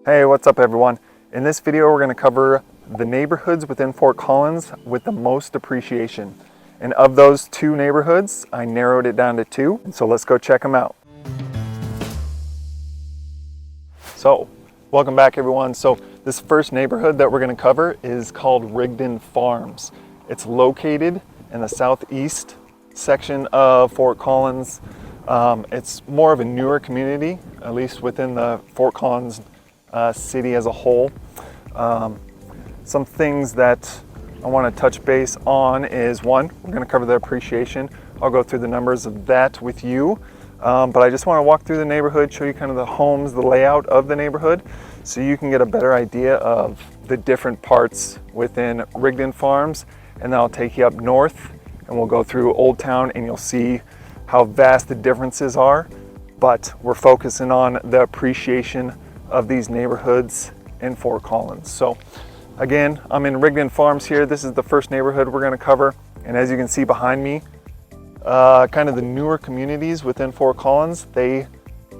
Hey, what's up everyone? In this video we're going to cover the neighborhoods within Fort Collins with the most appreciation. And of those two neighborhoods, I narrowed it down to two, and so let's go check them out. So, welcome back everyone. So this first neighborhood that we're going to cover is called Rigden Farms. It's located in the southeast section of Fort Collins. It's more of a newer community, at least within the Fort Collins city as a whole. Some things that I want to touch base on is one, we're going to cover the appreciation. I'll go through the numbers of that with you, but I just want to walk through the neighborhood, show you kind of the homes, the layout of the neighborhood, so you can get a better idea of the different parts within Rigden Farms. And then I'll take you up north and we'll go through Old Town and you'll see how vast the differences are, but we're focusing on the appreciation of these neighborhoods in Fort Collins. So again, I'm in Rigden Farms here. This is the first neighborhood we're going to cover, and as you can see behind me, kind of the newer communities within Fort Collins, they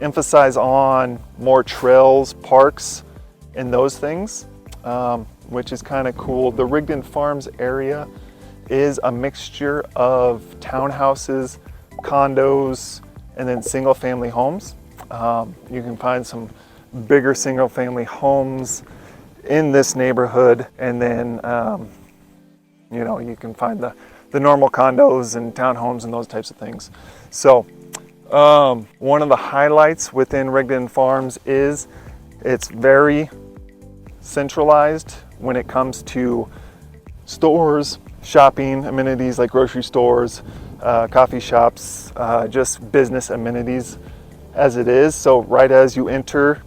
emphasize on more trails, parks, and those things, which is kind of cool. The Rigden Farms area is a mixture of townhouses, condos, and then single family homes. You can find some bigger single family homes in this neighborhood, and then you can find the normal condos and townhomes and those types of things. So one of the highlights within Rigden Farms is it's very centralized when it comes to stores, shopping amenities like grocery stores, coffee shops, just business amenities as it is. So right as you enter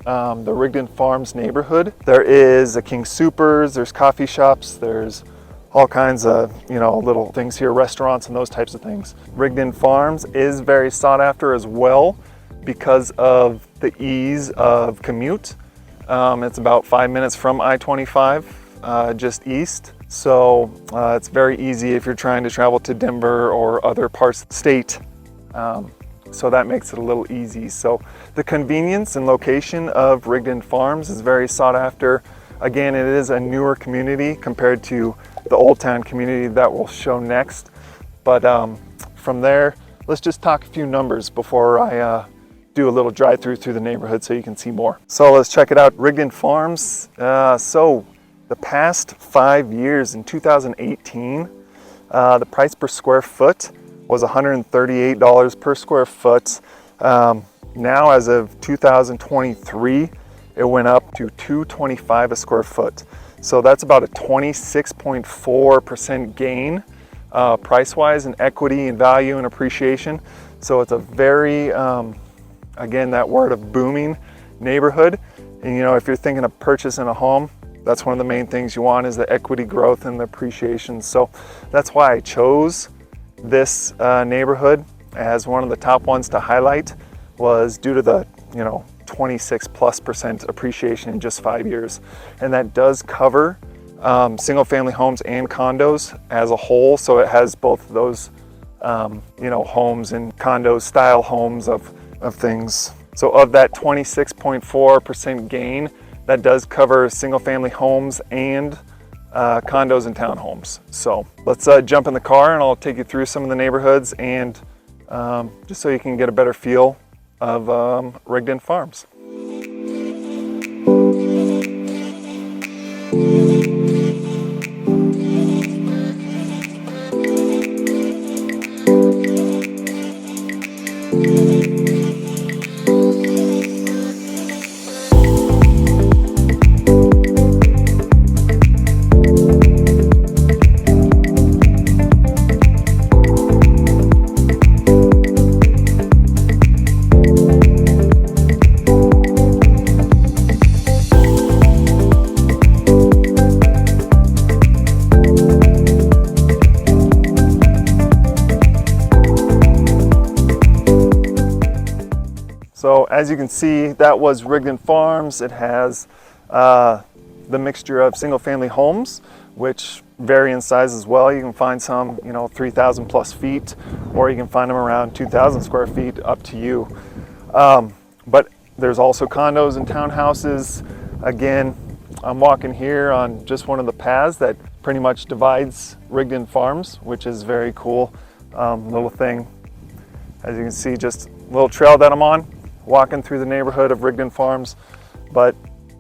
the Rigden Farms neighborhood, there is a King Soopers, there's coffee shops, there's all kinds of little things here, restaurants and those types of things. Rigden Farms is very sought after as well because of the ease of commute. It's about 5 minutes from I-25, just east. So it's very easy if you're trying to travel to Denver or other parts of the state. So that makes it a little easy. So the convenience and location of Rigden Farms is very sought after. Again, it is a newer community compared to the Old Town community that we'll show next. But from there, let's just talk a few numbers before I do a little drive-through through the neighborhood so you can see more. So let's check it out. Rigden Farms. So the past 5 years, in 2018, the price per square foot was $138 per square foot. Now, as of 2023, it went up to $225 a square foot. So that's about a 26.4% gain price-wise in equity and value and appreciation. So it's a very, again, that word of booming neighborhood. And if you're thinking of purchasing a home, that's one of the main things you want is the equity growth and the appreciation. So that's why I chose this neighborhood as one of the top ones to highlight, was due to the 26+% appreciation in just 5 years. And that does cover single family homes and condos as a whole. So it has both of those homes and condos style homes of things. So of that 26.4% gain, that does cover single family homes and condos and townhomes. So let's jump in the car and I'll take you through some of the neighborhoods and just so you can get a better feel of Rigden Farms. So as you can see, that was Rigden Farms. It has the mixture of single family homes, which vary in size as well. You can find some, 3,000 plus feet, or you can find them around 2,000 square feet, up to you. But There's also condos and townhouses. Again, I'm walking here on just one of the paths that pretty much divides Rigden Farms, which is very cool. Little thing, as you can see, just a little trail that I'm on, walking through the neighborhood of Rigden Farms. But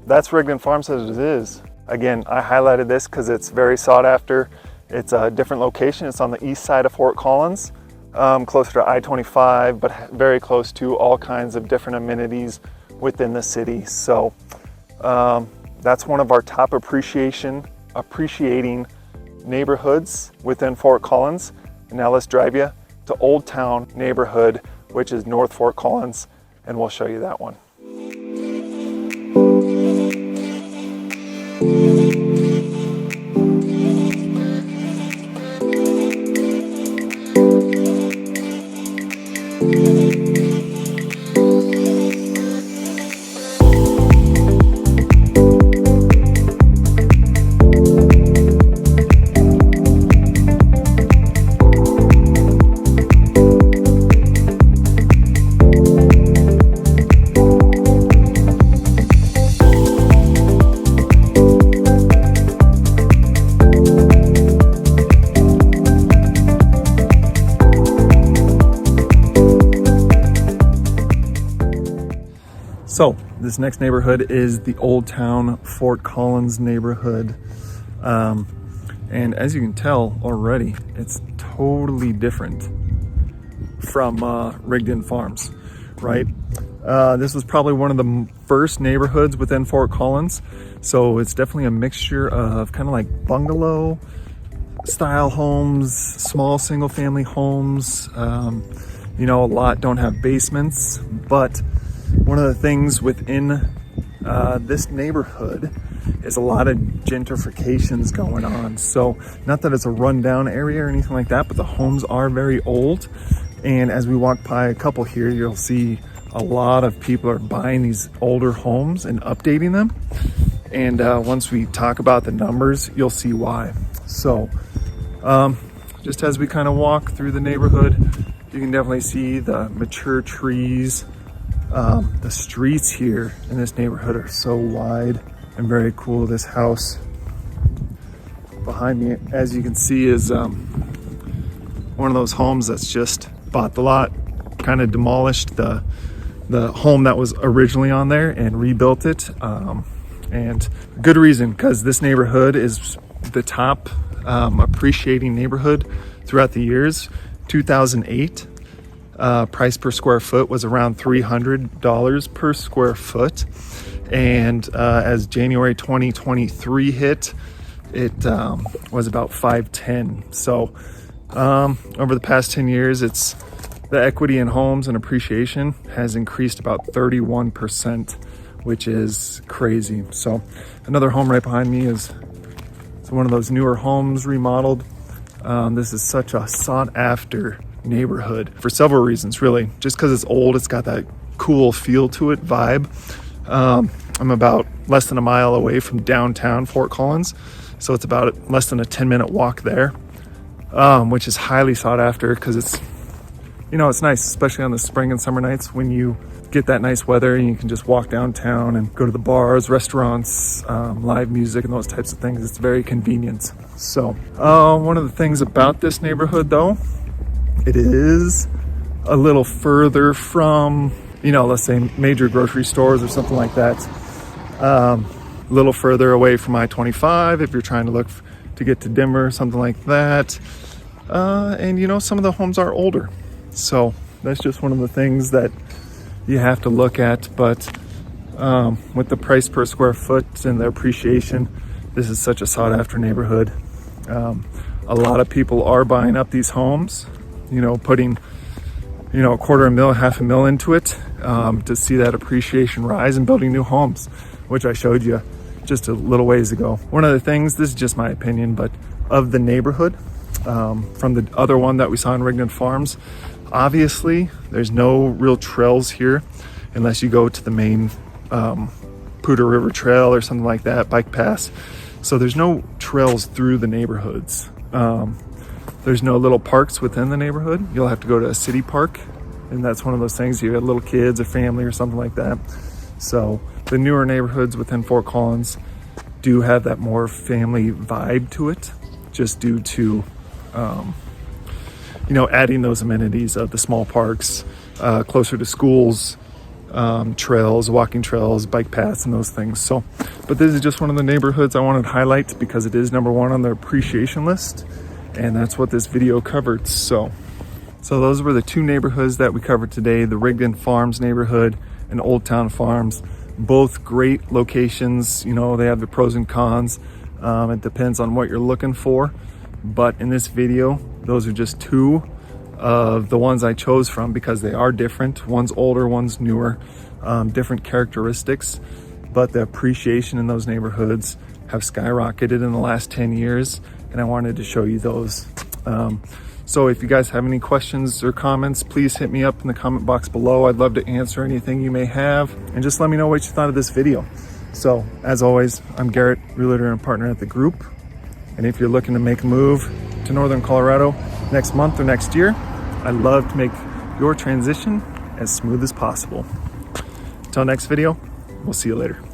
that's Rigden Farms as it is. Again, I highlighted this because it's very sought after. It's a different location. It's on the east side of Fort Collins, closer to I-25, but very close to all kinds of different amenities within the city. So that's one of our top appreciating neighborhoods within Fort Collins. And now let's drive you to Old Town neighborhood, which is North Fort Collins, and we'll show you that one. So this next neighborhood is the Old Town Fort Collins neighborhood. And as you can tell already, it's totally different from Rigden Farms, right? This was probably one of the first neighborhoods within Fort Collins. So it's definitely a mixture of kind of like bungalow style homes, small single family homes. You know, a lot don't have basements, but one of the things within this neighborhood is a lot of gentrifications going on. So not that it's a rundown area or anything like that, but the homes are very old. And as we walk by a couple here, you'll see a lot of people are buying these older homes and updating them. And once we talk about the numbers, you'll see why. So just as we kind of walk through the neighborhood, you can definitely see the mature trees. The streets here in this neighborhood are so wide and very cool. This house behind me, as you can see, is one of those homes that's just bought the lot, kind of demolished the home that was originally on there and rebuilt it. And good reason, because this neighborhood is the top appreciating neighborhood throughout the years. 2008. Price per square foot was around $300 per square foot. And as January 2023 hit, it was about $510. So over the past 10 years, the equity in homes and appreciation has increased about 31%, which is crazy. So another home right behind me is one of those newer homes remodeled. This is such a sought after neighborhood for several reasons, really. Just because it's old, it's got that cool feel to it, vibe. I'm about less than a mile away from downtown Fort Collins, so it's about less than a 10-minute walk there, which is highly sought after because it's nice, especially on the spring and summer nights when you get that nice weather and you can just walk downtown and go to the bars, restaurants, live music and those types of things. It's very convenient. So one of the things about this neighborhood, though, it is a little further from, let's say major grocery stores or something like that. A little further away from I-25 if you're trying to look to get to Denver, something like that. And some of the homes are older. So that's just one of the things that you have to look at. But with the price per square foot and the appreciation, this is such a sought after neighborhood. A lot of people are buying up these homes, putting, $250,000, $500,000 into it to see that appreciation rise and building new homes, which I showed you just a little ways ago. One of the things, this is just my opinion, but of the neighborhood, from the other one that we saw in Rigden Farms, obviously there's no real trails here unless you go to the main Poudre River Trail or something like that, bike pass. So there's no trails through the neighborhoods. There's no little parks within the neighborhood. You'll have to go to a city park, and that's one of those things. You got little kids or family or something like that. So the newer neighborhoods within Fort Collins do have that more family vibe to it, just due to adding those amenities of the small parks, closer to schools, trails, walking trails, bike paths, and those things. So, but this is just one of the neighborhoods I wanted to highlight because it is number one on the appreciation list, and that's what this video covered. So those were the two neighborhoods that we covered today: the Rigden Farms neighborhood and Old Town Farms. Both great locations. They have the pros and cons. It depends on what you're looking for. But in this video, those are just two of the ones I chose from because they are different. One's older, one's newer, different characteristics, but the appreciation in those neighborhoods have skyrocketed in the last 10 years, and I wanted to show you those. So if you guys have any questions or comments, please hit me up in the comment box below. I'd love to answer anything you may have, and just let me know what you thought of this video. So as always, I'm Garrett, realtor and partner at the group. And if you're looking to make a move to Northern Colorado next month or next year, I'd love to make your transition as smooth as possible. Until next video, we'll see you later.